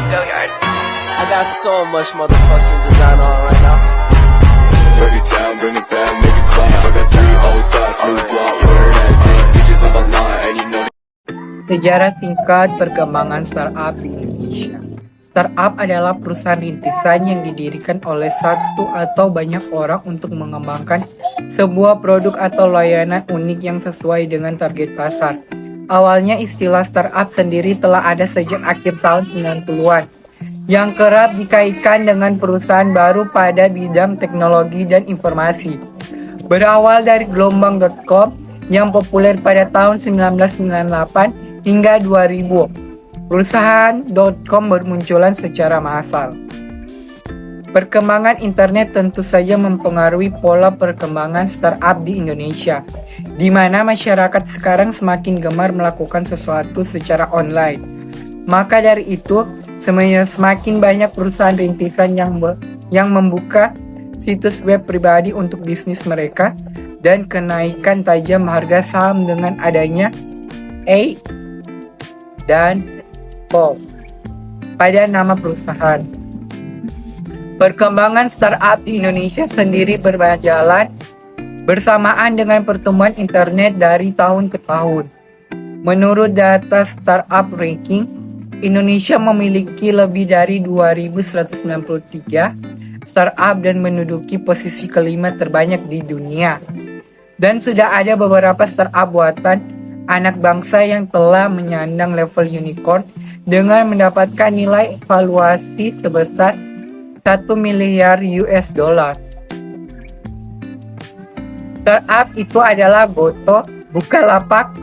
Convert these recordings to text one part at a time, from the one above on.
I got so much motherfucking design on right now. Break it down, bring it back, make it clap. I got 3 old thoughts, new block, where that thing, bitches on my line, and you know Sejarah singkat perkembangan startup di Indonesia. Startup adalah perusahaan rintisan yang didirikan oleh satu atau banyak orang untuk mengembangkan sebuah produk atau layanan unik yang sesuai dengan target pasar. Awalnya istilah startup sendiri telah ada sejak akhir tahun 90-an, yang kerap dikaitkan dengan perusahaan baru pada bidang teknologi dan informasi. Berawal dari gelombang.com yang populer pada tahun 1998 hingga 2000. Perusahaan .com bermunculan secara massal. Perkembangan internet tentu saja mempengaruhi pola perkembangan startup di Indonesia, di mana masyarakat sekarang semakin gemar melakukan sesuatu secara online. Maka dari itu, semakin banyak perusahaan rintisan yang membuka situs web pribadi untuk bisnis mereka, dan kenaikan tajam harga saham dengan adanya A dan Pop pada nama perusahaan. Perkembangan startup di Indonesia sendiri berjalan bersamaan dengan pertumbuhan internet dari tahun ke tahun. Menurut data Startup Ranking, Indonesia memiliki lebih dari 2.193 startup dan menduduki posisi kelima terbanyak di dunia. Dan sudah ada beberapa startup buatan anak bangsa yang telah menyandang level unicorn dengan mendapatkan nilai valuasi sebesar 1 miliar US dollar. Startup itu adalah Goto, Bukalapak,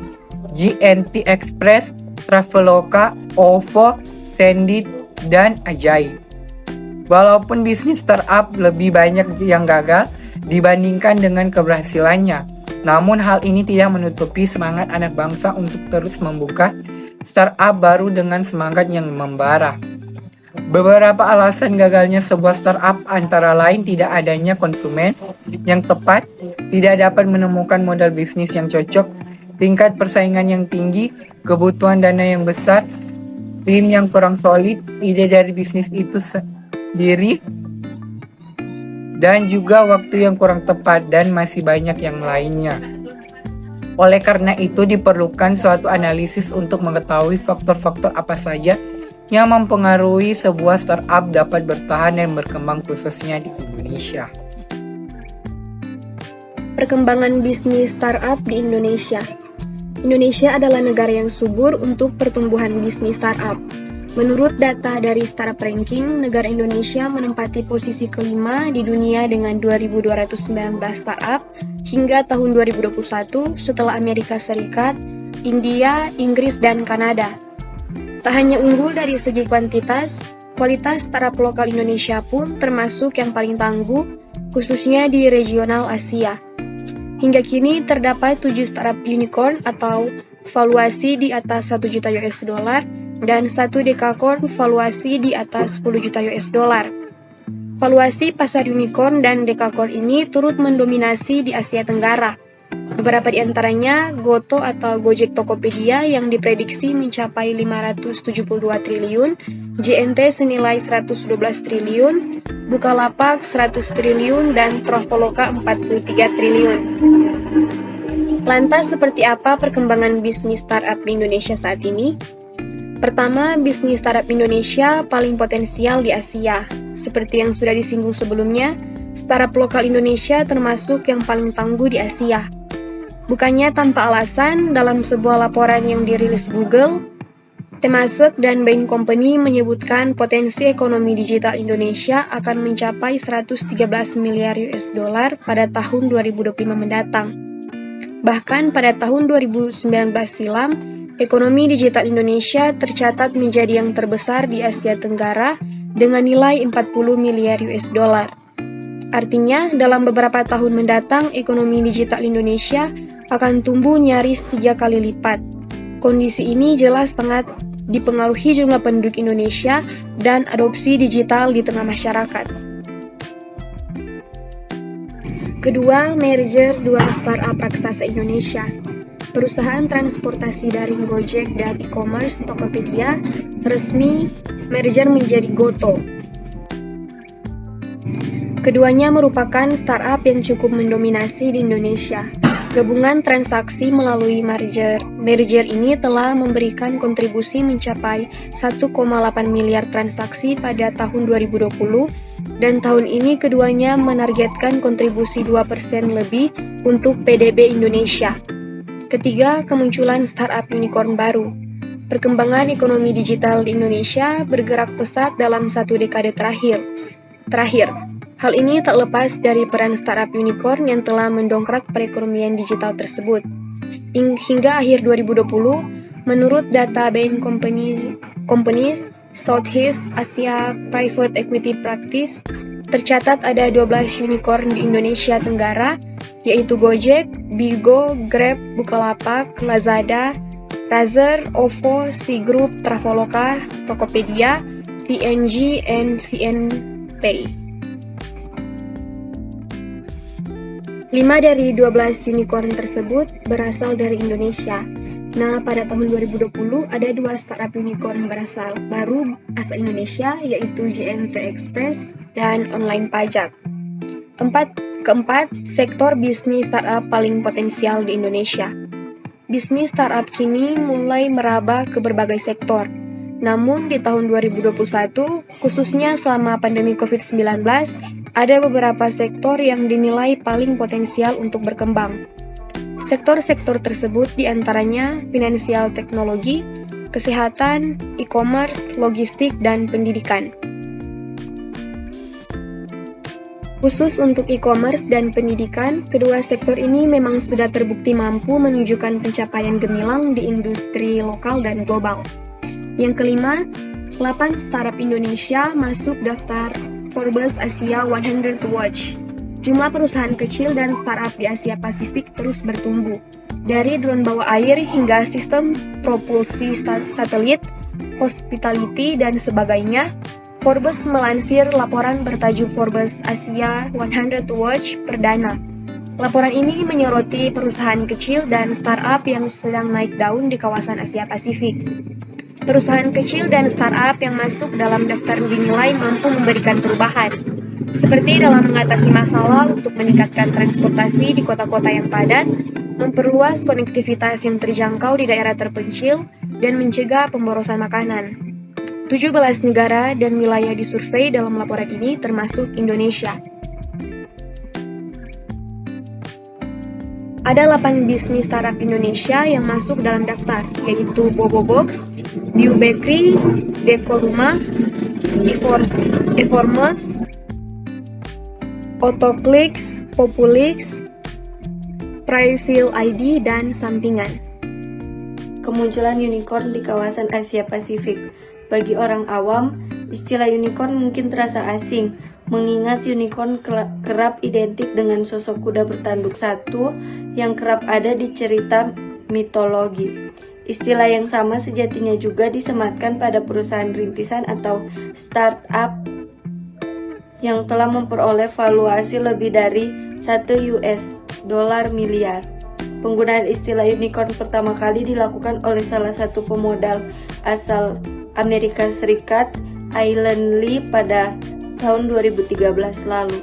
GNT Express, Traveloka, OVO, Sendit, dan Ajaib. Walaupun bisnis startup lebih banyak yang gagal dibandingkan dengan keberhasilannya, namun hal ini tidak menutupi semangat anak bangsa untuk terus membuka startup baru dengan semangat yang membara. Beberapa alasan gagalnya sebuah startup antara lain tidak adanya konsumen yang tepat, tidak dapat menemukan modal bisnis yang cocok, tingkat persaingan yang tinggi, kebutuhan dana yang besar, tim yang kurang solid, ide dari bisnis itu sendiri, dan juga waktu yang kurang tepat, dan masih banyak yang lainnya. Oleh karena itu diperlukan suatu analisis untuk mengetahui faktor-faktor apa saja yang mempengaruhi sebuah startup dapat bertahan dan berkembang khususnya di Indonesia. Perkembangan bisnis startup di Indonesia. Indonesia adalah negara yang subur untuk pertumbuhan bisnis startup. Menurut data dari Startup Ranking, negara Indonesia menempati posisi kelima di dunia dengan 2.219 startup hingga tahun 2021 setelah Amerika Serikat, India, Inggris, dan Kanada. Tak hanya unggul dari segi kuantitas, kualitas startup lokal Indonesia pun termasuk yang paling tangguh, khususnya di regional Asia. Hingga kini terdapat 7 startup unicorn atau valuasi di atas 1 juta US dollar dan 1 dekakorn valuasi di atas 10 juta US dollar. Valuasi pasar unicorn dan dekakorn ini turut mendominasi di Asia Tenggara. Beberapa di antaranya Goto atau Gojek Tokopedia yang diprediksi mencapai 572 triliun, JNT senilai 112 triliun, Bukalapak 100 triliun, dan Traveloka 43 triliun. Lantas seperti apa perkembangan bisnis startup di Indonesia saat ini? Pertama, bisnis startup Indonesia paling potensial di Asia. Seperti yang sudah disinggung sebelumnya, startup lokal Indonesia termasuk yang paling tangguh di Asia. Bukannya tanpa alasan, dalam sebuah laporan yang dirilis Google, Temasek dan Bain Company menyebutkan potensi ekonomi digital Indonesia akan mencapai 113 miliar US dollar pada tahun 2025 mendatang. Bahkan pada tahun 2019 silam, ekonomi digital Indonesia tercatat menjadi yang terbesar di Asia Tenggara dengan nilai 40 miliar US dollar. Artinya, dalam beberapa tahun mendatang, ekonomi digital Indonesia akan tumbuh nyaris 3 kali lipat. Kondisi ini jelas sangat dipengaruhi jumlah penduduk Indonesia dan adopsi digital di tengah masyarakat. Kedua, merger dua startup raksasa Indonesia. perusahaan transportasi daring Gojek dan e-commerce Tokopedia resmi merger menjadi Goto. Keduanya merupakan startup yang cukup mendominasi di Indonesia. Gabungan transaksi melalui merger ini telah memberikan kontribusi mencapai 1,8 miliar transaksi pada tahun 2020 dan tahun ini keduanya menargetkan kontribusi 2% lebih untuk PDB Indonesia. Ketiga, kemunculan startup unicorn baru. Perkembangan ekonomi digital di Indonesia bergerak pesat dalam 1 dekade terakhir. Hal ini tak lepas dari peran startup unicorn yang telah mendongkrak perekonomian digital tersebut. Hingga akhir 2020, menurut data Bain Companies Southeast Asia Private Equity Practice, tercatat ada 12 unicorn di Indonesia Tenggara, yaitu Gojek, Bigo, Grab, Bukalapak, Lazada, Razer, OVO, Sea Group, Traveloka, Tokopedia, VNG, and VNPay. 5 dari 12 unicorn tersebut berasal dari Indonesia. Nah, pada tahun 2020 ada 2 startup unicorn baru asal Indonesia, yaitu JNT Express dan Online Pajak. Keempat, sektor bisnis startup paling potensial di Indonesia. Bisnis startup kini mulai merambah ke berbagai sektor. Namun di tahun 2021, khususnya selama pandemi COVID-19, ada beberapa sektor yang dinilai paling potensial untuk berkembang. Sektor-sektor tersebut diantaranya finansial teknologi, kesehatan, e-commerce, logistik, dan pendidikan. Khusus untuk e-commerce dan pendidikan, kedua sektor ini memang sudah terbukti mampu menunjukkan pencapaian gemilang di industri lokal dan global. Yang kelima, 8 startup Indonesia masuk daftar Forbes Asia 100 Watch. Jumlah perusahaan kecil dan startup di Asia Pasifik terus bertumbuh. Dari drone bawah air hingga sistem propulsi satelit, hospitality, dan sebagainya, Forbes melansir laporan bertajuk Forbes Asia 100 Watch perdana. Laporan ini menyoroti perusahaan kecil dan startup yang sedang naik daun di kawasan Asia Pasifik. Perusahaan kecil dan startup yang masuk dalam daftar dinilai mampu memberikan perubahan, seperti dalam mengatasi masalah untuk meningkatkan transportasi di kota-kota yang padat, memperluas konektivitas yang terjangkau di daerah terpencil, dan mencegah pemborosan makanan. 17 negara dan wilayah disurvei dalam laporan ini termasuk Indonesia. Ada 8 bisnis startup Indonesia yang masuk dalam daftar, yaitu Bobobox, Bio Bakery, Deko Rumah, Eformos, Autoclicks, Populix, Privil ID, dan Sampingan. Kemunculan unicorn di kawasan Asia Pasifik. Bagi orang awam, istilah unicorn mungkin terasa asing, mengingat unicorn kerap identik dengan sosok kuda bertanduk satu yang kerap ada di cerita mitologi. Istilah yang sama sejatinya juga disematkan pada perusahaan rintisan atau startup yang telah memperoleh valuasi lebih dari $1 miliar. Penggunaan istilah unicorn pertama kali dilakukan oleh salah satu pemodal asal Amerika Serikat, Alan Lee, pada tahun 2013 lalu.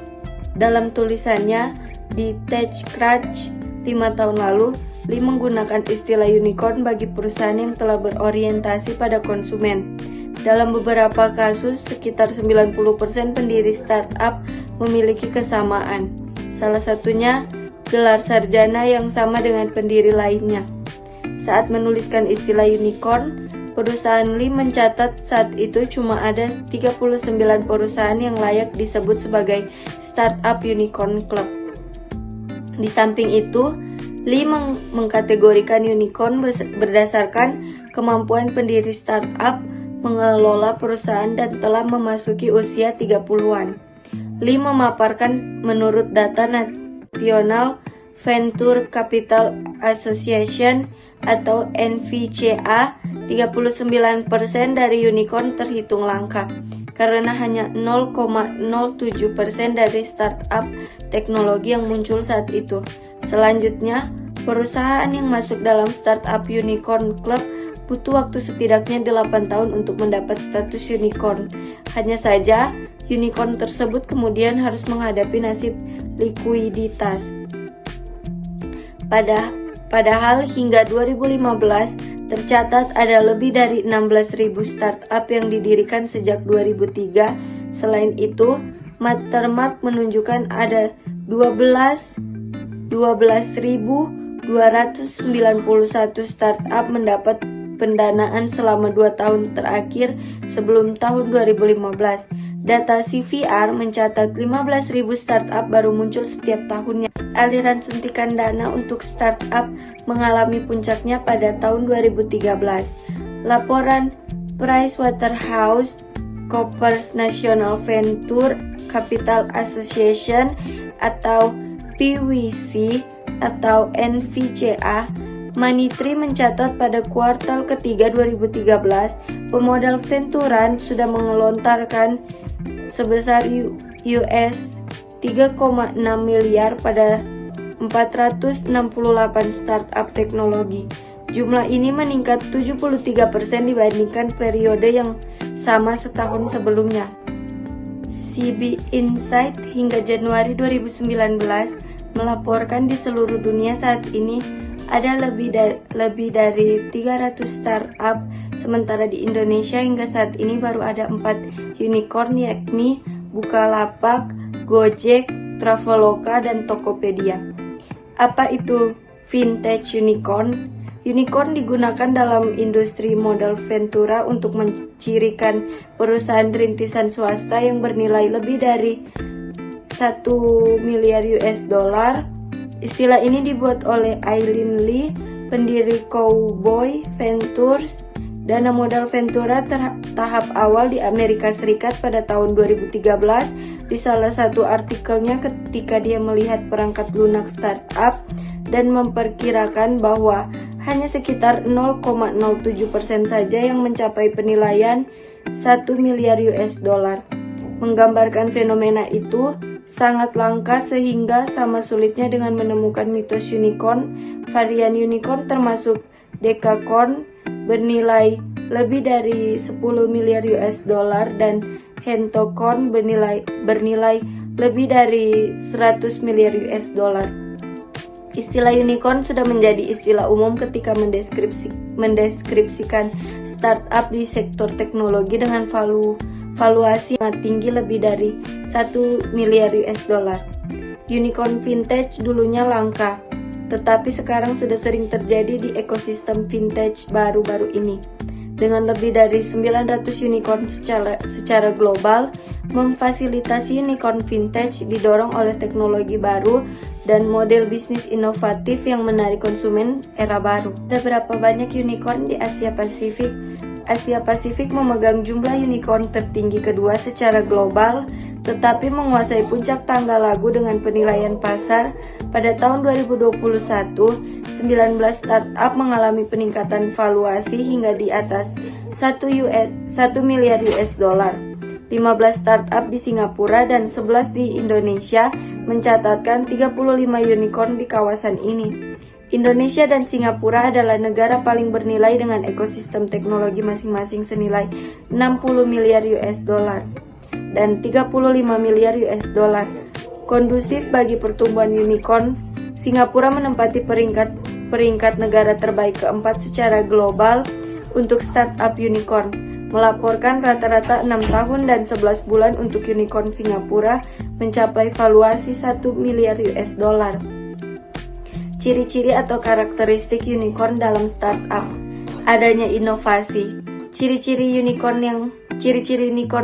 Dalam tulisannya di TechCrunch 5 tahun lalu, Lee menggunakan istilah unicorn bagi perusahaan yang telah berorientasi pada konsumen. Dalam beberapa kasus, sekitar 90% pendiri startup memiliki kesamaan. Salah satunya, gelar sarjana yang sama dengan pendiri lainnya. Saat menuliskan istilah unicorn, perusahaan Lee mencatat saat itu cuma ada 39 perusahaan yang layak disebut sebagai Startup Unicorn Club. Di samping itu, Lee mengkategorikan unicorn berdasarkan kemampuan pendiri startup mengelola perusahaan dan telah memasuki usia 30-an. Lee memaparkan menurut data National Venture Capital Association atau NVCA, 39% dari unicorn terhitung langka, karena hanya 0,07% dari startup teknologi yang muncul saat itu. Selanjutnya, Perusahaan yang masuk dalam Startup Unicorn Club butuh waktu setidaknya 8 tahun untuk mendapat status unicorn. Hanya saja, unicorn tersebut kemudian harus menghadapi nasib likuiditas. Padahal hingga 2015 tercatat ada lebih dari 16.000 startup yang didirikan sejak 2003. Selain itu, Mattermark menunjukkan ada 12.291 startup mendapat pendanaan selama 2 tahun terakhir sebelum tahun 2015. Data CVR mencatat 15.000 startup baru muncul setiap tahunnya. Aliran suntikan dana untuk startup mengalami puncaknya pada tahun 2013. Laporan PricewaterhouseCoopers National Venture Capital Association atau PwC atau NVCA, Money3 mencatat pada kuartal ketiga 2013, pemodal venturan sudah mengelontarkan sebesar US 3,6 miliar pada 468 startup teknologi. Jumlah ini meningkat 73% dibandingkan periode yang sama setahun sebelumnya. CB Insight hingga Januari 2019 melaporkan di seluruh dunia saat ini ada lebih dari 300 startup, sementara di Indonesia hingga saat ini baru ada 4 unicorn, yakni Bukalapak, Gojek, Traveloka, dan Tokopedia. Apa itu vintage unicorn? Unicorn digunakan dalam industri modal ventura untuk mencirikan perusahaan rintisan swasta yang bernilai lebih dari 1 miliar US dollar. Istilah ini dibuat oleh Aileen Lee, pendiri Cowboy Ventures, dana modal ventura tahap awal di Amerika Serikat pada tahun 2013. Di salah satu artikelnya ketika dia melihat perangkat lunak startup dan memperkirakan bahwa hanya sekitar 0,07% saja yang mencapai penilaian 1 miliar US dollar. Menggambarkan fenomena itu sangat langka sehingga sama sulitnya dengan menemukan mitos unicorn. Varian unicorn termasuk decacorn bernilai lebih dari 10 miliar US dollar dan heptacorn bernilai lebih dari 100 miliar US dollar. Istilah unicorn sudah menjadi istilah umum ketika mendeskripsikan startup di sektor teknologi dengan valuasi yang tinggi lebih dari 1 miliar US dollar. Unicorn vintage dulunya langka, tetapi sekarang sudah sering terjadi di ekosistem vintage baru-baru ini. Dengan lebih dari 900 unicorn secara global, memfasilitasi unicorn vintage didorong oleh teknologi baru dan model bisnis inovatif yang menarik konsumen era baru. Ada berapa banyak unicorn di Asia Pasifik? Asia Pasifik memegang jumlah unicorn tertinggi kedua secara global, tetapi menguasai puncak tangga lagu dengan penilaian pasar. Pada tahun 2021, 19 startup mengalami peningkatan valuasi hingga di atas 1 miliar US dollar. 15 startup di Singapura dan 11 di Indonesia mencatatkan 35 unicorn di kawasan ini. Indonesia dan Singapura adalah negara paling bernilai dengan ekosistem teknologi masing-masing senilai 60 miliar US dollar dan 35 miliar US dollar. Kondusif bagi pertumbuhan unicorn, Singapura menempati peringkat negara terbaik keempat secara global untuk startup unicorn, melaporkan rata-rata 6 tahun dan 11 bulan untuk unicorn Singapura mencapai valuasi 1 miliar US dollar. Ciri-ciri atau karakteristik unicorn dalam startup. Adanya inovasi. Ciri-ciri unicorn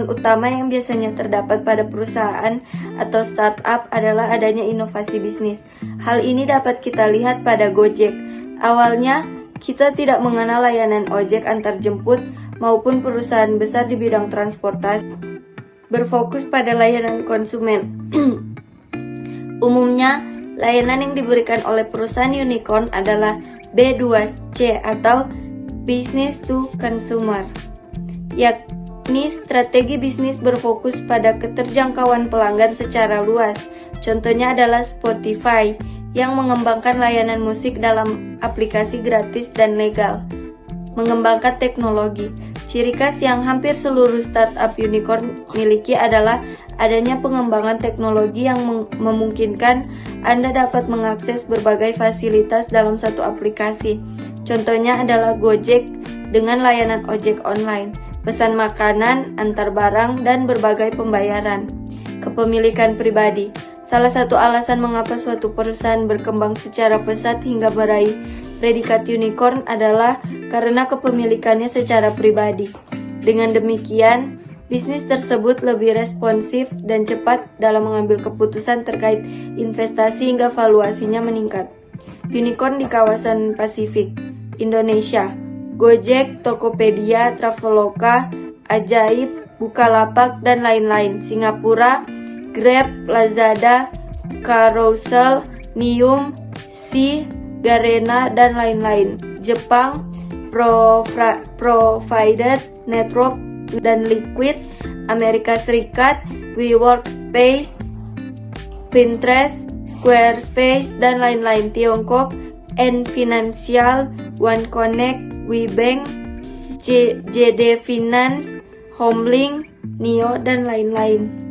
utama yang biasanya terdapat pada perusahaan atau startup adalah adanya inovasi bisnis. Hal ini dapat kita lihat pada Gojek. Awalnya, kita tidak mengenal layanan ojek antar jemput maupun perusahaan besar di bidang transportasi berfokus pada layanan konsumen. Umumnya, layanan yang diberikan oleh perusahaan unicorn adalah B2C atau Business to Consumer, yakni strategi bisnis berfokus pada keterjangkauan pelanggan secara luas. Contohnya adalah Spotify yang mengembangkan layanan musik dalam aplikasi gratis dan legal. Mengembangkan teknologi. Ciri khas yang hampir seluruh startup unicorn miliki adalah adanya pengembangan teknologi yang memungkinkan Anda dapat mengakses berbagai fasilitas dalam satu aplikasi. Contohnya adalah Gojek dengan layanan ojek online, pesan makanan, antar barang, dan berbagai pembayaran. Kepemilikan pribadi. Salah satu alasan mengapa suatu perusahaan berkembang secara pesat hingga meraih predikat unicorn adalah karena kepemilikannya secara pribadi. Dengan demikian, bisnis tersebut lebih responsif dan cepat dalam mengambil keputusan terkait investasi hingga valuasinya meningkat. Unicorn di kawasan Pasifik. Indonesia. Gojek, Tokopedia, Traveloka, Ajaib, Bukalapak, dan lain-lain. Singapura, Grab, Lazada, Carousel, Nium, Sea, Garena, dan lain-lain. Jepang, Provided, Network, dan Liquid. Amerika Serikat, WeWorkspace, Pinterest, Squarespace, dan lain-lain. Tiongkok, N Financial, OneConnect, WeBank, JD Finance, Homelink, Nio, dan lain-lain.